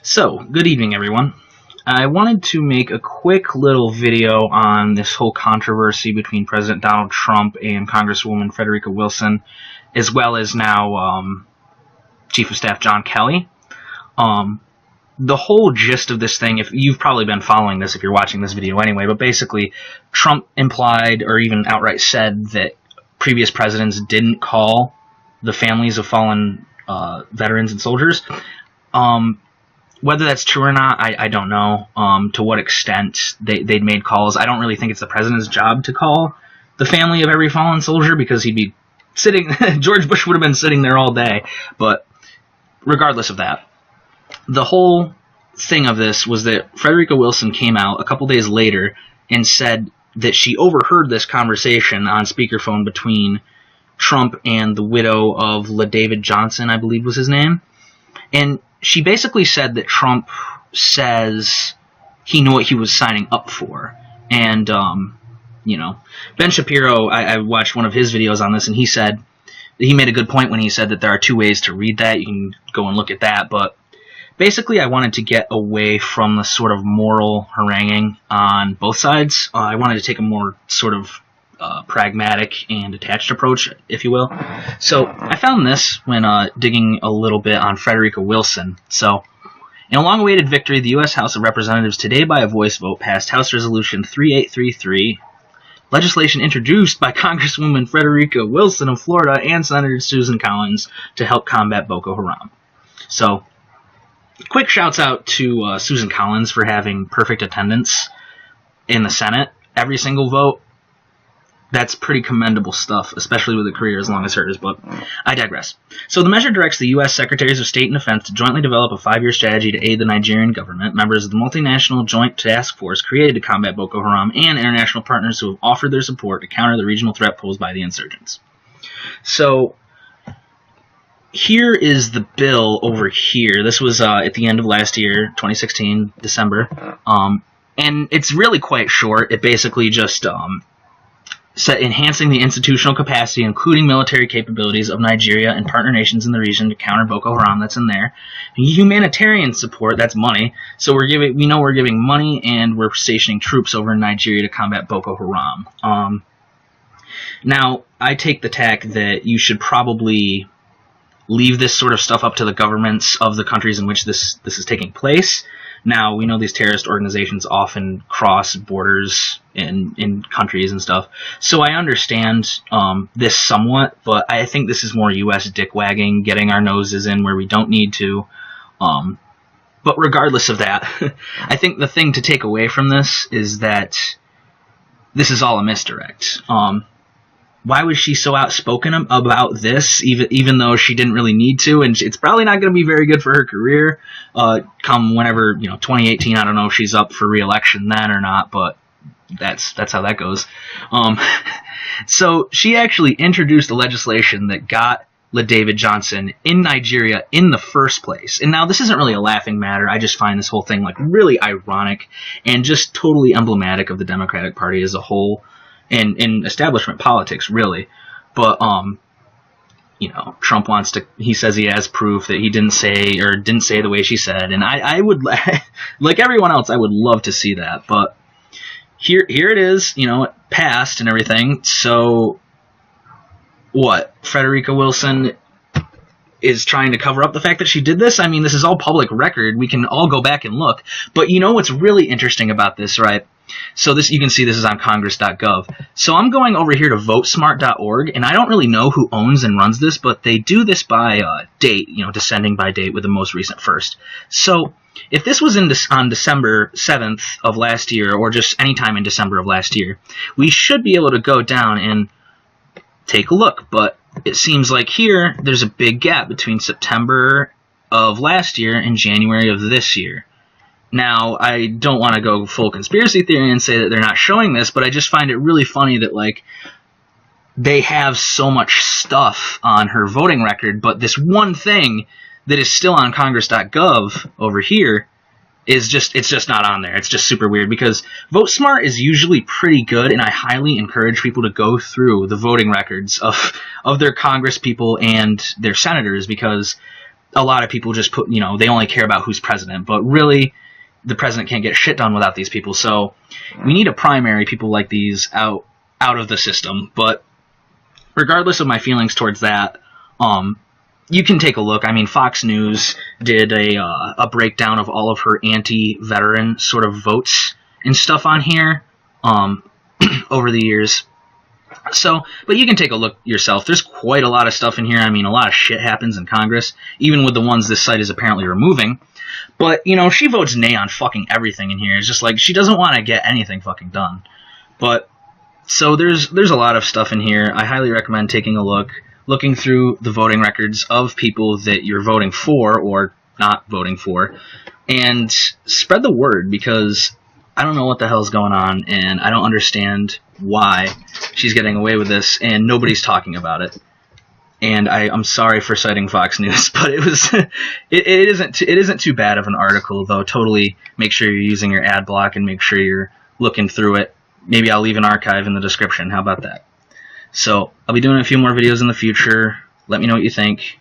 So, good evening, everyone. I wanted to make a quick little video on this whole controversy between President Donald Trump and Congresswoman Frederica Wilson, as well as now Chief of Staff John Kelly. The whole gist of this thing, if you've probably been following this if you're watching this video anyway, but basically Trump implied or even outright said that previous presidents didn't call the families of fallen veterans and soldiers. Whether that's true or not, I don't know. To what extent they'd made calls. I don't really think it's the president's job to call the family of every fallen soldier because he'd be sitting, George Bush would have been sitting there all day. But regardless of that, the whole thing of this was that Frederica Wilson came out a couple days later and said that she overheard this conversation on speakerphone between Trump and the widow of LaDavid Johnson, I believe was his name. And she basically said that Trump says he knew what he was signing up for. And, Ben Shapiro, I watched one of his videos on this, and he made a good point when he said that there are two ways to read that. You can go and look at that. But basically, I wanted to get away from the sort of moral haranguing on both sides. I wanted to take a more sort of pragmatic and attached approach, if you will. So I found this when digging a little bit on Frederica Wilson. So, in a long-awaited victory, the U.S. House of Representatives today by a voice vote passed House Resolution 3833, legislation introduced by Congresswoman Frederica Wilson of Florida and Senator Susan Collins to help combat Boko Haram. So, quick shouts out to Susan Collins for having perfect attendance in the Senate. Every single vote. That's pretty commendable stuff, especially with a career as long as hers, but I digress. So the measure directs the U.S. Secretaries of State and Defense to jointly develop a 5-year strategy to aid the Nigerian government, members of the multinational joint task force created to combat Boko Haram, and international partners who have offered their support to counter the regional threat posed by the insurgents. So here is the bill over here. This was at the end of last year, 2016, December, and it's really quite short. It basically just enhancing the institutional capacity, including military capabilities of Nigeria and partner nations in the region to counter Boko Haram. That's in there. Humanitarian support, that's money. So we're giving money, and we're stationing troops over in Nigeria to combat Boko Haram. Now, I take the tack that you should probably leave this sort of stuff up to the governments of the countries in which this is taking place. Now, we know these terrorist organizations often cross borders in countries and stuff, so I understand this somewhat, but I think this is more U.S. dick-wagging, getting our noses in where we don't need to. But regardless of that, I think the thing to take away from this is that this is all a misdirect. Why was she so outspoken about this, even though she didn't really need to? And it's probably not going to be very good for her career come whenever, 2018. I don't know if she's up for re-election then or not, but that's how that goes. So she actually introduced a legislation that got LaDavid Johnson in Nigeria in the first place. And now this isn't really a laughing matter. I just find this whole thing really ironic and just totally emblematic of the Democratic Party as a whole. In establishment politics, really. But, Trump he says he has proof that he didn't say the way she said, and I would, like everyone else, I would love to see that, but here it is, it passed and everything, so, what, Frederica Wilson is trying to cover up the fact that she did this? I mean, this is all public record, we can all go back and look, but what's really interesting about this, right? So you can see this is on congress.gov. So I'm going over here to votesmart.org, and I don't really know who owns and runs this, but they do this by date, descending by date with the most recent first. So if this was on December 7th of last year, or just any time in December of last year, we should be able to go down and take a look. But it seems like here there's a big gap between September of last year and January of this year. Now, I don't want to go full conspiracy theory and say that they're not showing this, but I just find it really funny that, they have so much stuff on her voting record, but this one thing that is still on congress.gov over here it's just not on there. It's just super weird because VoteSmart is usually pretty good, and I highly encourage people to go through the voting records of their congresspeople and their senators because a lot of people just put, they only care about who's president, but really the president can't get shit done without these people. So we need to primary people like these out of the system. But regardless of my feelings towards that, you can take a look. I mean, Fox News did a breakdown of all of her anti-veteran sort of votes and stuff on here over the years. So, but you can take a look yourself. There's quite a lot of stuff in here. I mean, a lot of shit happens in Congress, even with the ones this site is apparently removing. But, she votes nay on fucking everything in here. It's just like, she doesn't want to get anything fucking done. But, so there's a lot of stuff in here. I highly recommend taking a look, looking through the voting records of people that you're voting for or not voting for, and spread the word, because I don't know what the hell's going on, and I don't understand why she's getting away with this, and nobody's talking about it. And I'm sorry for citing Fox News, but it was it isn't too bad of an article, though. Totally make sure you're using your ad block and make sure you're looking through it. Maybe I'll leave an archive in the description. How about that? So I'll be doing a few more videos in the future. Let me know what you think.